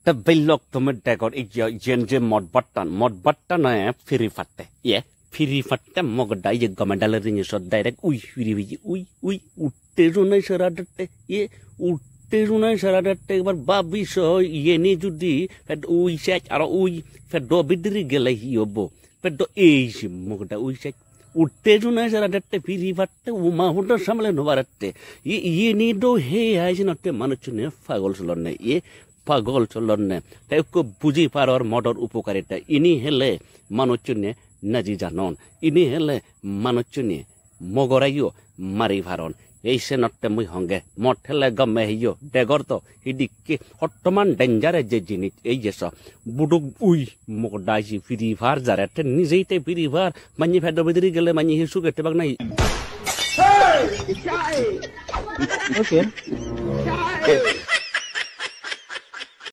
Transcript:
ta belok to med dekor jen je mod battan firi fatte ye firi fatte mogda ye gamandal ring so direct firi ui utte runai saradatte ye utte runai saradatte একবার বাবিস ye ni judi fed sech aro fed do bidri gele hiyobo fed do mogda sech utte runai saradatte firi fatte uma hoda samle no baratte ye ni do he aise notte manuchune পাগল চলনে ye পাগল চলনে তাই কো বুঝি পারর মডর উপকারিতা ইনি হেলে মানুচুনে নাজি জানন ইনি হেলে মানুচুনে মগরাইও মারি ভারন এই সে নটে মুই হঙ্গে মঠ হেলে গমে হিও ডেগর তো হিডিকে হটমান ডেঞ্জারে যে জিনিস এই যে সব বুডুক মগডাইছি ফিরি ভার যারাতে নিজেইতে ফিরি ভার মানি ফেড বেদরি গেলে মানি হিসু কেটে বাগ নাই Okay.